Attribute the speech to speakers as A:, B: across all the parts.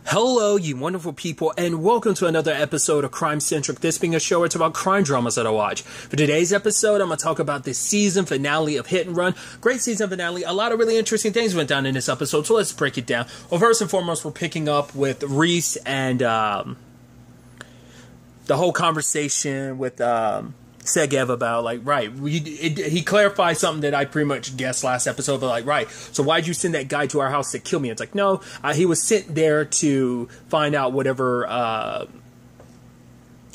A: Hello, you wonderful people, and welcome to another episode of Crime Centric. This being a show where it's about crime dramas that I watch. For today's episode, I'm going to talk about the season finale of Hit and Run. Great season finale. A lot of really interesting things went down in this episode, so let's break it down. Well, first and foremost, we're picking up with Reese and the whole conversation with Segev about, he clarified something that I pretty much guessed last episode, but so why'd you send that guy to our house to kill me? It's like, no, he was sent there to find out whatever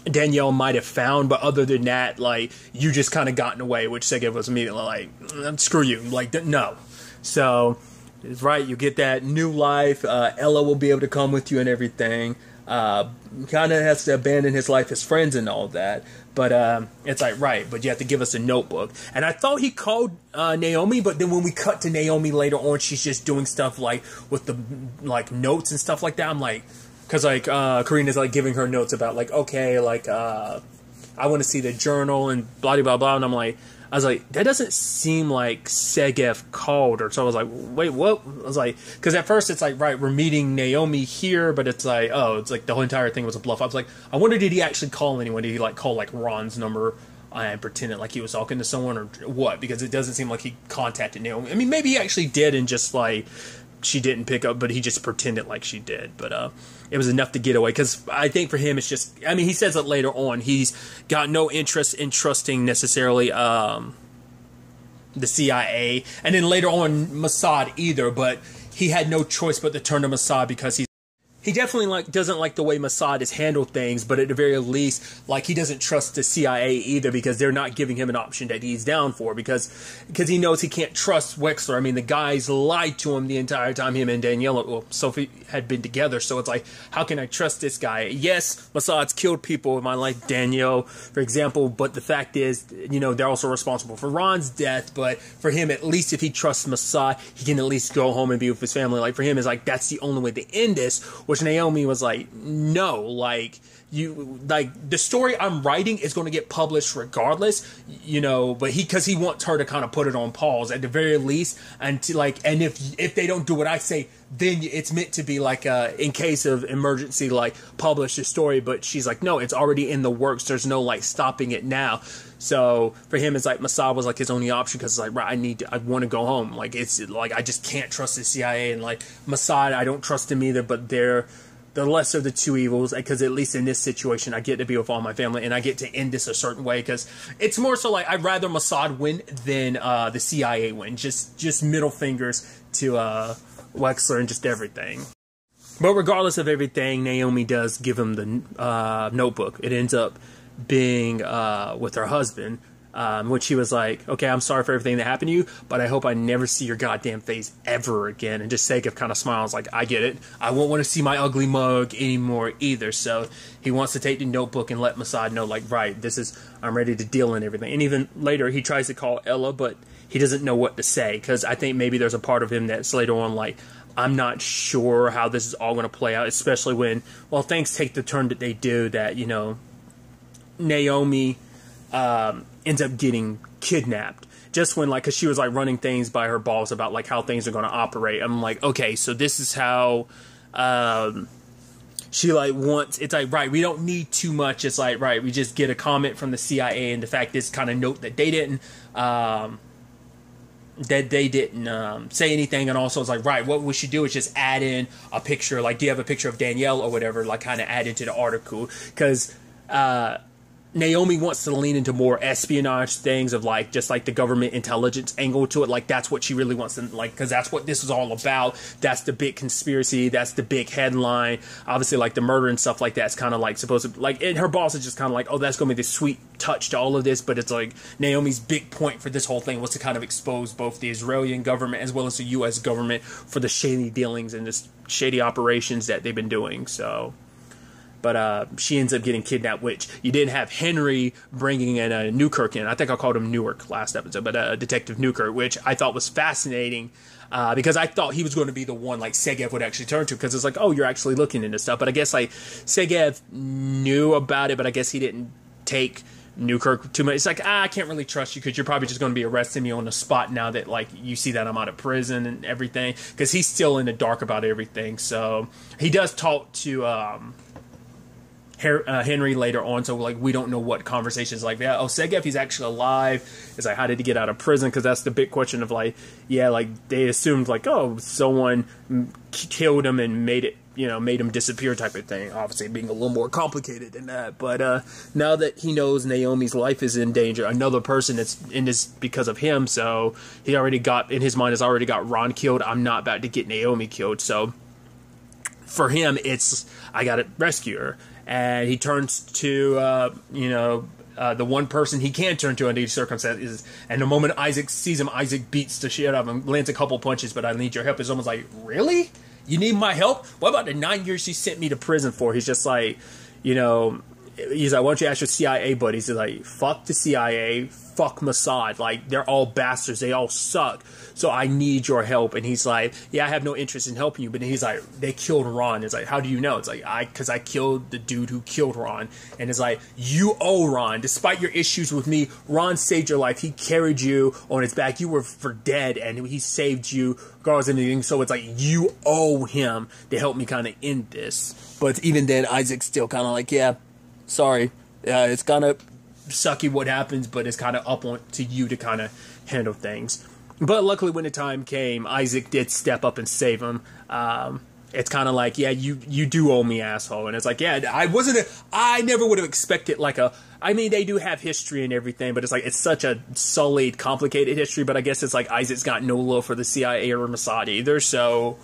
A: Danielle might have found, but other than that, you just kind of gotten away, which Segev was immediately like, screw you, no. So, it's right, you get that new life, Ella will be able to come with you and everything. Kind of has to abandon his life, his friends and all that, but it's like, right, but you have to give us a notebook. And I thought he called Naomi, but then when we cut to Naomi later on, she's just doing stuff with the notes and stuff like that. I'm like, because Karina's giving her notes about okay, I want to see the journal and blah blah blah, and I was like, that doesn't seem like Segev called her. So I was like, wait, what? I was like, because at first it's like, right, we're meeting Naomi here, but it's like, oh, it's like the whole entire thing was a bluff. I was like, I wonder, did he actually call anyone? Did he call Ron's number and pretended like he was talking to someone or what? Because it doesn't seem like he contacted Naomi. I mean, maybe he actually did and just she didn't pick up, but he just pretended like she did. But it was enough to get away, because I think for him it's just, I mean, he says it later on, he's got no interest in trusting necessarily the CIA, and then later on Mossad either, but he had no choice but to turn to Mossad because he definitely doesn't like the way Mossad has handled things, but at the very least, he doesn't trust the CIA either, because they're not giving him an option that he's down for, because he knows he can't trust Wexler. I mean, the guys lied to him the entire time him and Daniela, Sophie, had been together, so it's like, how can I trust this guy? Yes, Mossad's killed people in my life, Danielle, for example, but the fact is, they're also responsible for Ron's death, but for him, at least if he trusts Mossad, he can at least go home and be with his family. For him, it's that's the only way to end this, which Naomi was like, no, the story I'm writing is going to get published regardless, but because he wants her to kind of put it on pause at the very least, and and if they don't do what I say, then it's meant to be in case of emergency, publish the story. But she's like, no, it's already in the works. There's no stopping it now. So for him, it's Mossad was his only option, because it's right, I want to go home. It's I just can't trust the CIA, and Mossad, I don't trust him either. But they're the lesser of the two evils, because at least in this situation, I get to be with all my family, and I get to end this a certain way, because it's more so I'd rather Mossad win than the CIA win. Just middle fingers to Wexler and just everything. But regardless of everything, Naomi does give him the notebook. It ends up being with her husband, which he was like, okay, I'm sorry for everything that happened to you, but I hope I never see your goddamn face ever again. And just Segev kind of smiles I get it. I won't want to see my ugly mug anymore either. So he wants to take the notebook and let Mossad know, right, I'm ready to deal and everything. And even later, he tries to call Ella, but he doesn't know what to say, because I think maybe there's a part of him that's later on I'm not sure how this is all going to play out, especially when, things take the turn that they do, that, Naomi ends up getting kidnapped just when because she was running things by her boss about how things are going to operate. I'm okay, so this is how she wants, it's right, we don't need too much. It's right, we just get a comment from the CIA, and the fact is kind of note that they didn't say anything, and also it's right, what we should do is just add in a picture, do you have a picture of Danielle or whatever, kind of add into the article, because Naomi wants to lean into more espionage things of just the government intelligence angle to it. That's what she really wants to because that's what this is all about. That's the big conspiracy. That's the big headline. Obviously, the murder and stuff like that's kind of supposed to and her boss is just kind of oh, that's going to be the sweet touch to all of this. But it's Naomi's big point for this whole thing was to kind of expose both the Israeli government as well as the U.S. government for the shady dealings and this shady operations that they've been doing. So. But she ends up getting kidnapped, which you didn't have Henry bringing in Newkirk in. I think I called him Newark last episode, but Detective Newkirk, which I thought was fascinating because I thought he was going to be the one Segev would actually turn to, because it's oh, you're actually looking into stuff. But I guess Segev knew about it, but I guess he didn't take Newkirk too much. It's like, I can't really trust you because you're probably just going to be arresting me on the spot now that, like, you see that I'm out of prison and everything. Because he's still in the dark about everything. So he does talk to Henry later on. So, like, we don't know what conversations like that. Oh, Segev, he's actually alive. It's like, how did he get out of prison? Because that's the big question of, like, yeah, like, they assumed, like, oh, someone killed him and made him disappear type of thing. Obviously being a little more complicated than that. But now that he knows Naomi's life is in danger, another person that's in this because of him, so he already got, in his mind, has already got Ron killed. I'm not about to get Naomi killed. So for him, it's, I got to rescue her. And he turns to, the one person he can turn to under these circumstances. And the moment Isaac sees him, Isaac beats the shit out of him, lands a couple punches, but I need your help. It's almost like, really? You need my help? What about the 9 years she sent me to prison for? He's just like, he's like, why don't you ask your CIA buddies? He's like, fuck the CIA, fuck Mossad. Like, they're all bastards. They all suck. So I need your help. And he's like, yeah, I have no interest in helping you. But then he's like, they killed Ron. It's like, how do you know? It's like, because I killed the dude who killed Ron. And it's like, you owe Ron. Despite your issues with me, Ron saved your life. He carried you on his back. You were for dead, and he saved you regardless of anything. So it's like, you owe him to help me kind of end this. But even then, Isaac's still kind of like, yeah, sorry. It's kind of sucky what happens, but it's kind of up to you to kind of handle things. But luckily, when the time came, Isaac did step up and save him. It's kind of like, yeah, you do owe me, asshole. And it's like, yeah, I never would have expected they do have history and everything, but it's like, it's such a sullied, complicated history. But I guess it's like Isaac's got no love for the CIA or Mossad either. So,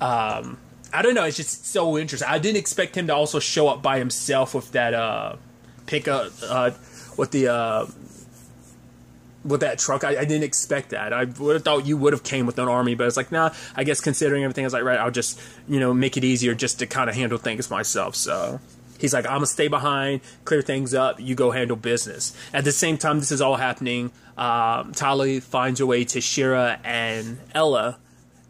A: I don't know. It's just so interesting. I didn't expect him to also show up by himself with that pickup, with that truck. I didn't expect that. I would have thought you would have came with an army, but it's like, nah, I guess considering everything, I was like, right, I'll just, make it easier just to kind of handle things myself. So he's like, I'm going to stay behind, clear things up, you go handle business. At the same time this is all happening, Tali finds her way to Shira and Ella,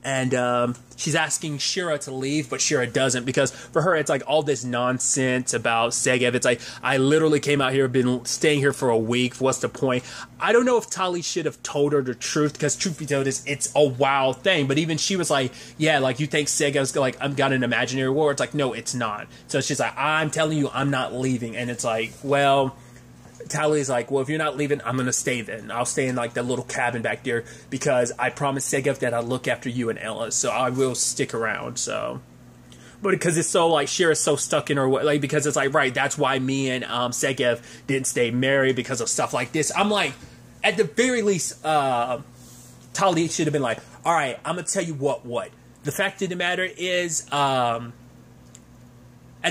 A: and she's asking Shira to leave, but Shira doesn't, because for her, it's like all this nonsense about Segev. It's like, I literally came out here, been staying here for a week. What's the point? I don't know if Tali should have told her the truth, because truth be told, it's a wild thing. But even she was like, yeah, like, you think Segev's like, I've got an imaginary war? It's like, no, it's not. So she's like, I'm telling you, I'm not leaving. And it's like, well, Tali's like, well, if you're not leaving, I'm going to stay then. I'll stay in, like, that little cabin back there, because I promised Segev that I'll look after you and Ella, so I will stick around, so. But because it's so, like, Shira's so stuck in her way, like, because it's like, right, that's why me and Segev didn't stay married, because of stuff like this. I'm like, at the very least, Tali should have been like, all right, I'm going to tell you what. The fact of the matter is, at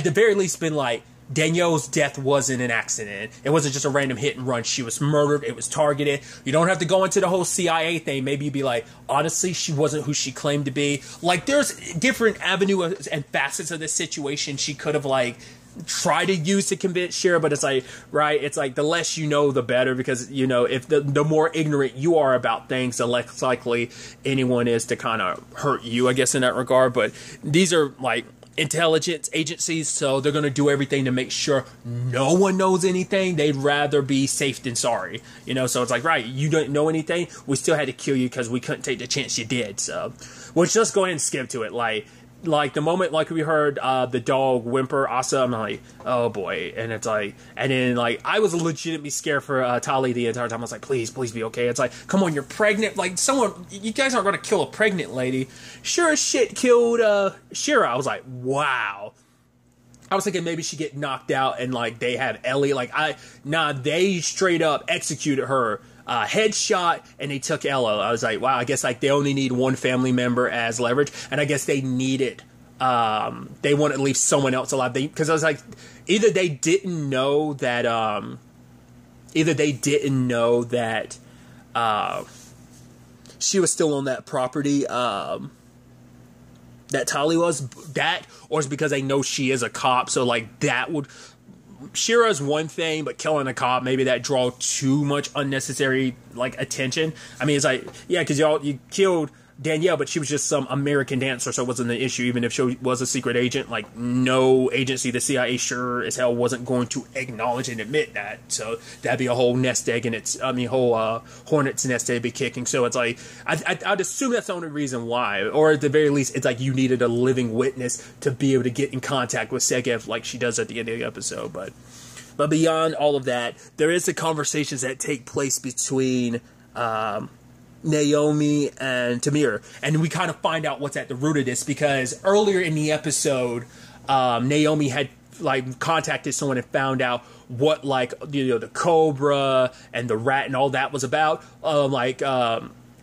A: the very least been like, Danielle's death wasn't an accident. It wasn't just a random hit and run. She was murdered. It was targeted. You don't have to go into the whole CIA thing. Maybe you'd be like, honestly, she wasn't who she claimed to be. Like, there's different avenues and facets of this situation she could have, like, tried to use to convince Shira, but it's like, right, it's like, the less you know, the better, because, if the more ignorant you are about things, the less likely anyone is to kind of hurt you, I guess, in that regard. But these are, like, intelligence agencies, so they're going to do everything to make sure no one knows anything. They'd rather be safe than sorry, so it's like, right, you don't know anything, we still had to kill you because we couldn't take the chance you did. So let's just go ahead and skip to it. Like the moment, like, we heard the dog whimper, Asa, I'm like, oh boy. And it's like, and then, like, I was legitimately scared for Tali the entire time. I was like, please be okay. It's like, come on, you're pregnant. Like, you guys aren't going to kill a pregnant lady. Sure as shit killed Shira. I was like, wow. I was thinking maybe she'd get knocked out and, like, they have Ellie. Like, they straight up executed her. Headshot, and they took Ella. I was like, wow, I guess, like, they only need one family member as leverage, and I guess they needed, they want at least someone else alive, because I was like, either they didn't know that she was still on that property, that Tali was, or it's because they know she is a cop, so, like, that would... Shira's one thing, but killing a cop, maybe that draw too much unnecessary, like, attention. I mean, it's like, yeah, because you killed Danielle, but she was just some American dancer, so it wasn't an issue. Even if she was a secret agent, like, no agency, the CIA sure as hell wasn't going to acknowledge and admit that. So that'd be a whole nest egg, and whole hornet's nest they'd be kicking. So it's like, I'd assume that's the only reason why, or at the very least, it's like you needed a living witness to be able to get in contact with Segev, like she does at the end of the episode. But beyond all of that, there is the conversations that take place between Naomi and Tamir, and we kind of find out what's at the root of this, because earlier in the episode, Naomi had like contacted someone and found out what, like, the cobra and the rat and all that was about,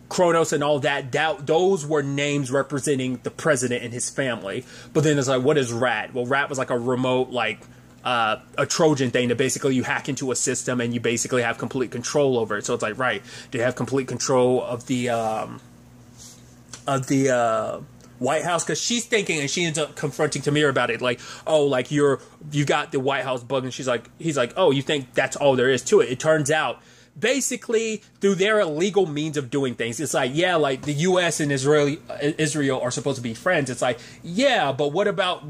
A: Kronos and all that, those were names representing the president and his family. But then it's like, what is rat? Well, rat was like a remote, like, a Trojan thing that basically you hack into a system and you basically have complete control over it. So it's like, right, do you have complete control of the White House? Because she's thinking, and she ends up confronting Tamir about it, like, oh, like, you got the White House bug, and he's like, oh, you think that's all there is to it? It turns out, basically, through their illegal means of doing things, it's like, yeah, like, the U.S. and Israel are supposed to be friends. It's like, yeah, but what about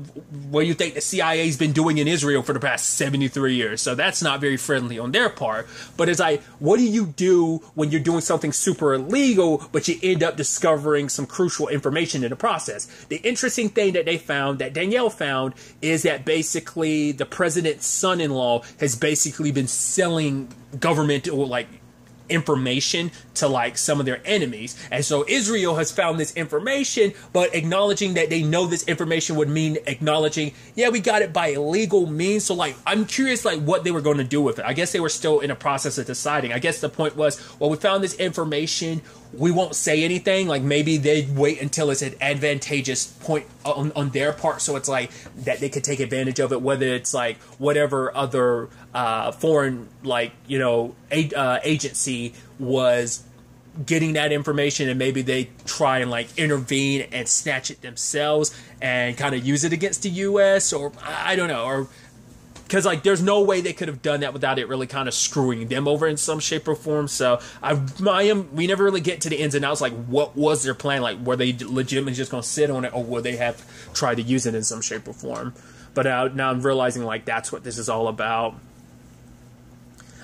A: what you think the CIA's been doing in Israel for the past 73 years? So that's not very friendly on their part. But it's like, what do you do when you're doing something super illegal, but you end up discovering some crucial information in the process? The interesting thing that they found, that Danielle found, is that basically the president's son-in-law has basically been selling government, or like, information to, like, some of their enemies. And so Israel has found this information, but acknowledging that they know this information would mean acknowledging, yeah, we got it by illegal means. So, like, I'm curious, like, what they were going to do with it. I guess they were still in a process of deciding. I guess the point was, well, we found this information, we won't say anything. Like, maybe they'd wait until it's an advantageous point on their part, so it's like that they could take advantage of it, whether it's like whatever other foreign, like, agency was getting that information, and maybe they try and, like, intervene and snatch it themselves and kind of use it against the U.S., or I don't know, or because, like, there's no way they could have done that without it really kind of screwing them over in some shape or form. So we never really get to the ins and outs, like, what was their plan? Like, were they legitimately just going to sit on it, or would they have tried to use it in some shape or form? But now I'm realizing, like, that's what this is all about.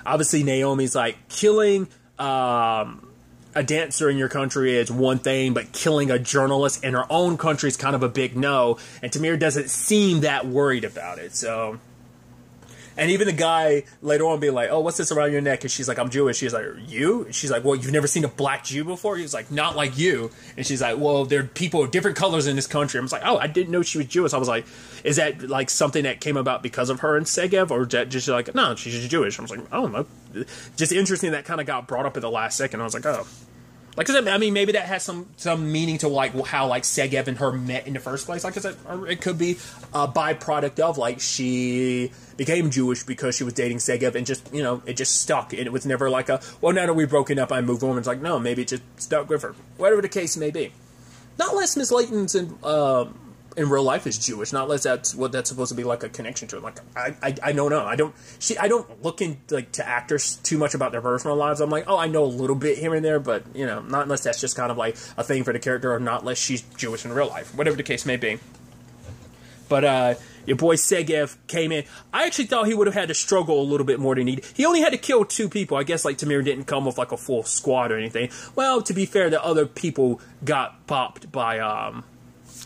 A: Obviously, Naomi's like, killing a dancer in your country is one thing, but killing a journalist in her own country is kind of a big no. And Tamir doesn't seem that worried about it. So, and even the guy later on being like, oh, what's this around your neck? And she's like, I'm Jewish. She's like, you? And she's like, well, you've never seen a black Jew before? He's like, not like you. And she's like, well, there are people of different colors in this country. I was like, oh, I didn't know she was Jewish. I was like, is that like something that came about because of her and Segev, or just like, no, she's just Jewish? I was like, I don't know. Just interesting that kind of got brought up at the last second. I was like, oh. Like I said, I mean, maybe that has some meaning to, like, how, like, Segev and her met in the first place. Like I said, it could be a byproduct of, like, she became Jewish because she was dating Segev, and just, it just stuck. And it was never like well, now that we've broken up, I moved on. It's like, no, maybe it just stuck with her. Whatever the case may be. Not unless Miss Layton's in real life is Jewish, not unless that's what that's supposed to be, like, a connection to. Like, I don't know. I don't look to actors too much about their personal lives. I'm like, oh, I know a little bit here and there, but, not unless that's just kind of like a thing for the character, or not unless she's Jewish in real life. Whatever the case may be. But your boy Segev came in. I actually thought he would have had to struggle a little bit more than he only had to kill 2 people. I guess, like, Tamir didn't come with, like, a full squad or anything. Well, to be fair, the other people got popped by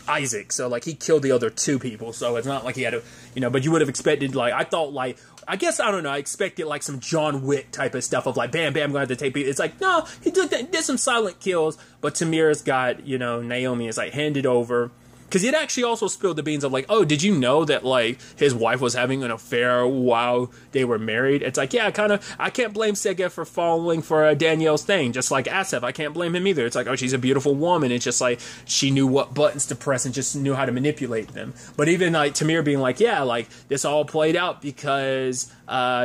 A: Isaac, so, like, he killed the other 2 people, so it's not like he had to, but you would have expected, like, I thought, like, I guess, I don't know, I expected, like, some John Wick type of stuff of, like, bam, bam, I'm going to have to take people. It's like, no, he did some silent kills, but Tamir's got, Naomi is, like, handed over. Because he had actually also spilled the beans of, like, oh, did you know that, like, his wife was having an affair while they were married? It's like, yeah, I can't blame Segev for falling for Danielle's thing, just like Asef. I can't blame him either. It's like, oh, she's a beautiful woman. It's just like, she knew what buttons to press and just knew how to manipulate them. But even, like, Tamir being like, yeah, like, this all played out because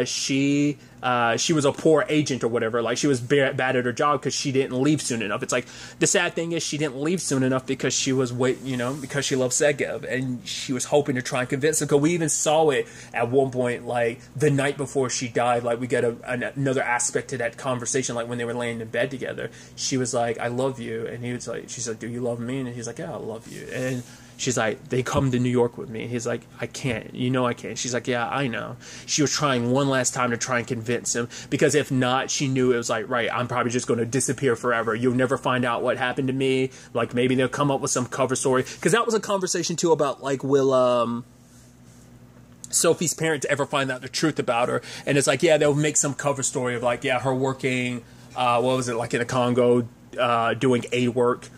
A: she was a poor agent or whatever. Like, she was bad at her job because she didn't leave soon enough. It's like, the sad thing is she didn't leave soon enough because she was because she loved Segev, and she was hoping to try and convince him. Because we even saw it at one point, like the night before she died. Like, we get another aspect to that conversation. Like, when they were laying in bed together, she was like, "I love you," and he was like, she's like, "Do you love me?" And he's like, "Yeah, I love you." And she's like, "They come to New York with me." He's like, "I can't. You know I can't." She's like, "Yeah, I know." She was trying one last time to try and convince him, because if not, she knew it was like, right, I'm probably just going to disappear forever. You'll never find out what happened to me. Like, maybe they'll come up with some cover story. Because that was a conversation, too, about, like, will Sophie's parents ever find out the truth about her? And it's like, yeah, they'll make some cover story of, like, yeah, her working, what was it, like in the Congo, doing aid work,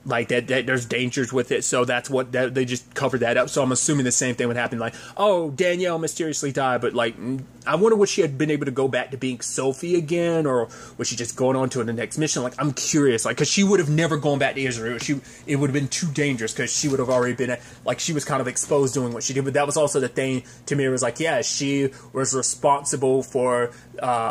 A: like that there's dangers with it, so that's what they just covered that up. So I'm assuming the same thing would happen, like, oh, Danielle mysteriously died, but like, I wonder would she had been able to go back to being Sophie again, or was she just going on to the next mission? Like, I'm curious, like, because she would have never gone back to Israel. It would have been too dangerous, because she would have already been like, she was kind of exposed doing what she did. But that was also the thing. Tamir was like, yeah, she was responsible for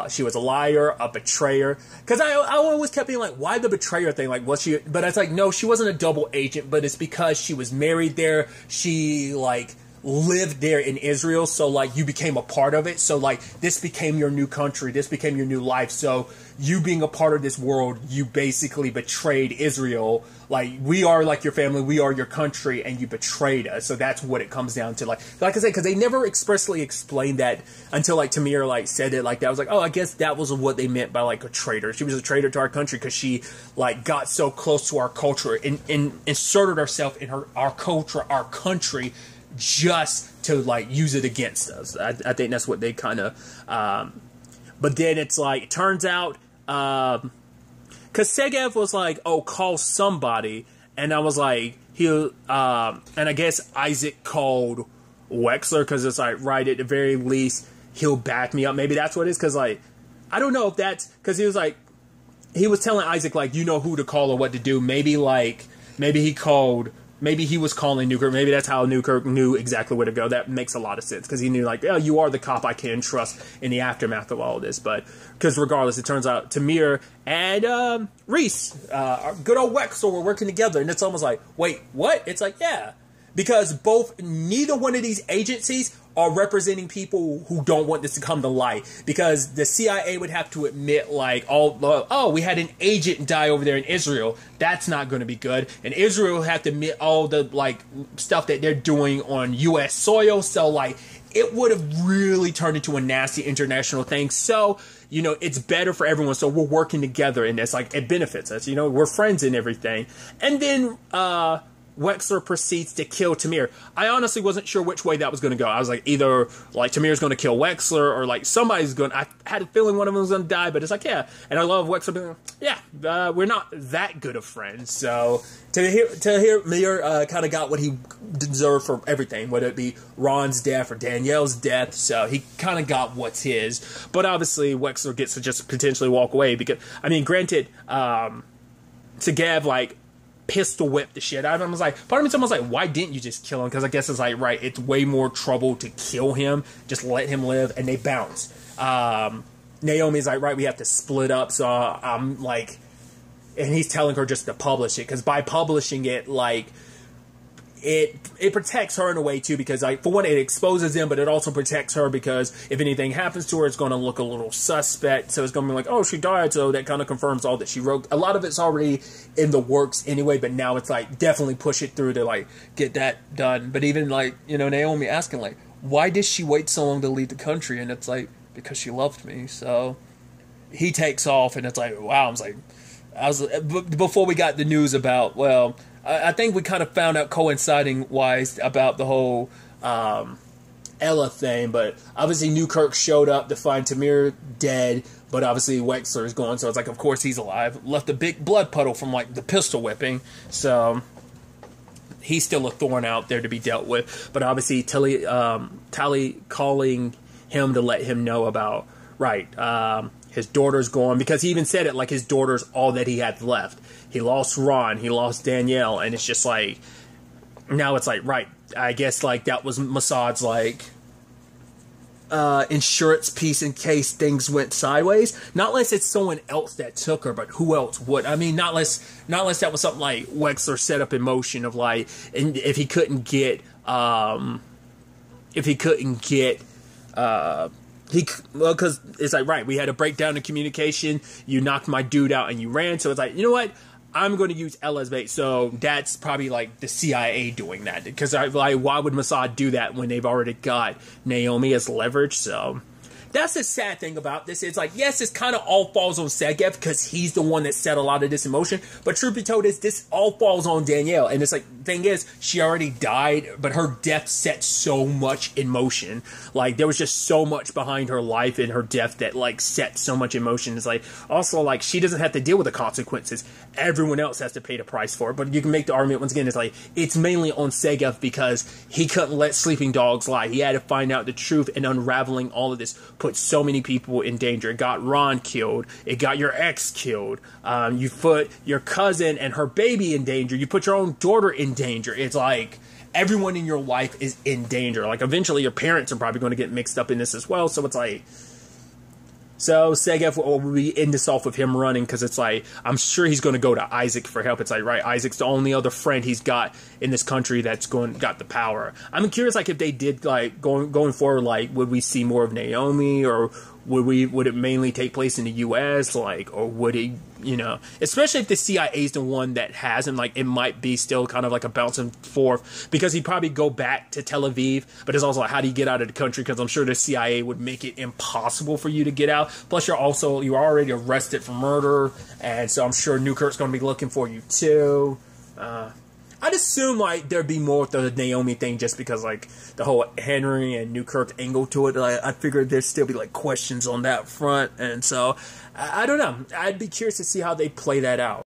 A: she was a liar, a betrayer. Because I always kept being like, why the betrayer thing? Like, was she? But it's like, no, she wasn't a double agent, but it's because she was married there. She, like, lived there in Israel, so, like, you became a part of it. So, like, this became your new country. This became your new life. So, you being a part of this world, you basically betrayed Israel. Like, we are, like, your family. We are your country, and you betrayed us. So, that's what it comes down to. Like I said, because they never expressly explained that until, like, Tamir, like, said it like that. I was like, oh, I guess that was what they meant by, like, a traitor. She was a traitor to our country because she, like, got so close to our culture and inserted herself in our culture, our country, just to, like, use it against us. I think that's what they kind of but then it's like, it turns out because Segev was like, oh, call somebody, and I was like, and I guess Isaac called Wexler, because it's like, right, at the very least he'll back me up. Maybe that's what it is, because, like, I don't know if that's because he was like, he was telling Isaac, like, you know who to call or what to do. Maybe, like, maybe he was calling Newkirk. Maybe that's how Newkirk knew exactly where to go. That makes a lot of sense, because he knew, like, oh, you are the cop I can trust in the aftermath of all of this. But because regardless, it turns out Tamir and Reese, good old Wexel, were working together, and it's almost like, wait, what? It's like, yeah, because neither one of these agencies are representing people who don't want this to come to light, because the CIA would have to admit, like, oh, we had an agent die over there in Israel. That's not going to be good. And Israel have to admit all the, like, stuff that they're doing on U.S. soil. So, like, it would have really turned into a nasty international thing. So, you know, it's better for everyone. So we're working together in this. Like, it benefits us. You know, we're friends and everything. And then, Wexler proceeds to kill Tamir. I honestly wasn't sure which way that was going to go. I was like, either, like, Tamir's going to kill Wexler, or, like, somebody's going to... I had a feeling one of them was going to die, but it's like, yeah. And I love Wexler being like, yeah, we're not that good of friends. So, to hear Mir kind of got what he deserved for everything, whether it be Ron's death or Danielle's death. So, he kind of got what's his. But obviously, Wexler gets to just potentially walk away, because, I mean, granted, Segev, like, pistol whip the shit out of him. I was like, part of me was like, why didn't you just kill him? Because I guess it's like, right, it's way more trouble to kill him. Just let him live, and they bounce. Naomi's like, right, we have to split up. So I'm like, and he's telling her just to publish it, because by publishing it, like, it protects her in a way too, because, like, for one, it exposes him, but it also protects her, because if anything happens to her, it's going to look a little suspect. So it's going to be like, oh, she died, so that kind of confirms all that she wrote. A lot of it's already in the works anyway, but now it's like, definitely push it through to, like, get that done. But even, like, you know, Naomi asking, like, why did she wait so long to leave the country? And it's like, because she loved me. So he takes off, and it's like, wow. I was before we got the news about, well, I think we kind of found out coinciding-wise about the whole Ella thing, but obviously Newkirk showed up to find Tamir dead, but obviously Wexler is gone, so it's like, of course he's alive. Left a big blood puddle from, like, the pistol whipping, so he's still a thorn out there to be dealt with. But obviously Tally calling him to let him know about, right, his daughter's gone, because he even said it, like, his daughter's all that he had left. He lost Ron, he lost Danielle, and it's just like, now it's like, right, I guess, like, that was Mossad's, like, insurance piece in case things went sideways. Not unless it's someone else that took her, but who else would? I mean, not unless that was something like Wexler set up in motion of like, and if he couldn't get, well, because it's like, right, we had a breakdown in communication, you knocked my dude out and you ran, so it's like, you know what, I'm going to use Ella as bait. So that's probably like the CIA doing that, because like, why would Mossad do that when they've already got Naomi as leverage? So that's the sad thing about this. It's like, yes, it's kind of all falls on Segev because he's the one that set a lot of this in motion. But truth be told, this all falls on Danielle. And it's like, thing is, she already died, but her death set so much in motion. Like, there was just so much behind her life and her death that, like, set so much in motion. It's like, also, like, she doesn't have to deal with the consequences. Everyone else has to pay the price for it. But you can make the argument, once again, it's like, it's mainly on Segev because he couldn't let sleeping dogs lie. He had to find out the truth, and unraveling all of this put so many people in danger. It got Ron killed. It got your ex killed. You put your cousin and her baby in danger. You put your own daughter in danger. It's like everyone in your life is in danger. Like, eventually your parents are probably going to get mixed up in this as well. So it's like, so Segev will be end this off with him running, because it's like, I'm sure he's going to go to Isaac for help. It's like, right, Isaac's the only other friend he's got in this country that's got the power. I'm curious, like, if they did, like, going forward, like, would we see more of Naomi, or would it mainly take place in the U.S., like, or would it, you know, especially if the CIA is the one that has him, like, it might be still kind of like a bouncing forth, because he'd probably go back to Tel Aviv, but it's also like, how do you get out of the country, because I'm sure the CIA would make it impossible for you to get out, plus you're already arrested for murder, and so I'm sure Newkirk's going to be looking for you too. I'd assume, like, there'd be more with the Naomi thing, just because, like, the whole Henry and Newkirk angle to it. Like, I figured there'd still be, like, questions on that front. And so, I don't know. I'd be curious to see how they play that out.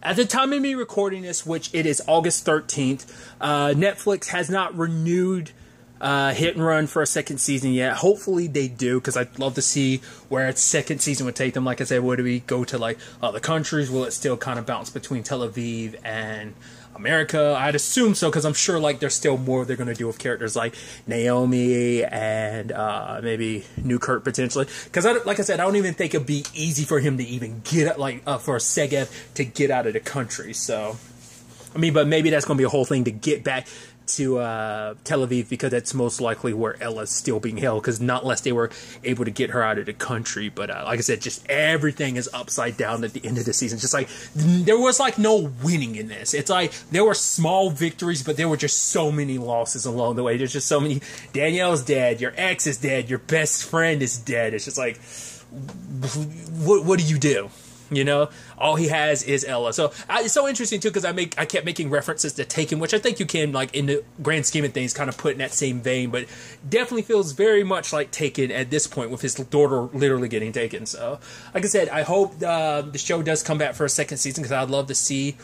A: At the time of me recording this, which it is August 13th, Netflix has not renewed Hit and Run for a second season yet. Hopefully they do, because I'd love to see where its second season would take them. Like I said, would we go to, like, other countries? Will it still kind of bounce between Tel Aviv and America? I'd assume so, because I'm sure, like, there's still more they're going to do with characters like Naomi and maybe Newkirk potentially. Because, like I said, I don't even think it'd be easy for him to even get, like, for Segev to get out of the country. So, I mean, but maybe that's going to be a whole thing to get back to Tel Aviv, because that's most likely where Ella's still being held, because not unless they were able to get her out of the country. But like I said, just everything is upside down at the end of the season. Just like, there was like no winning in this. It's like there were small victories, but there were just so many losses along the way. There's just so many. Danielle's dead, your ex is dead, your best friend is dead. It's just like, what do you do? You know, all he has is Ella. So it's so interesting too, because I kept making references to Taken, which I think you can, like, in the grand scheme of things, kind of put in that same vein, but definitely feels very much like Taken at this point, with his daughter literally getting taken. So, like I said, I hope the show does come back for a second season, because I'd love to see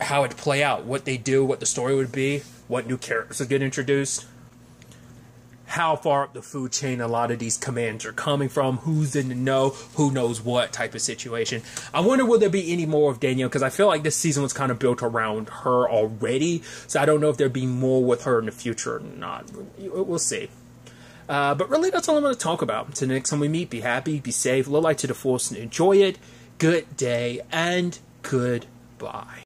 A: how it play out, what they do, what the story would be, what new characters would get introduced, how far up the food chain a lot of these commands are coming from, who's in the know, who knows what type of situation. I wonder, will there be any more of Danielle, because I feel like this season was kind of built around her already, so I don't know if there'll be more with her in the future or not. We'll see. But really, that's all I'm going to talk about. Until the next time we meet, be happy, be safe, live life to the fullest, and enjoy it. Good day, and goodbye.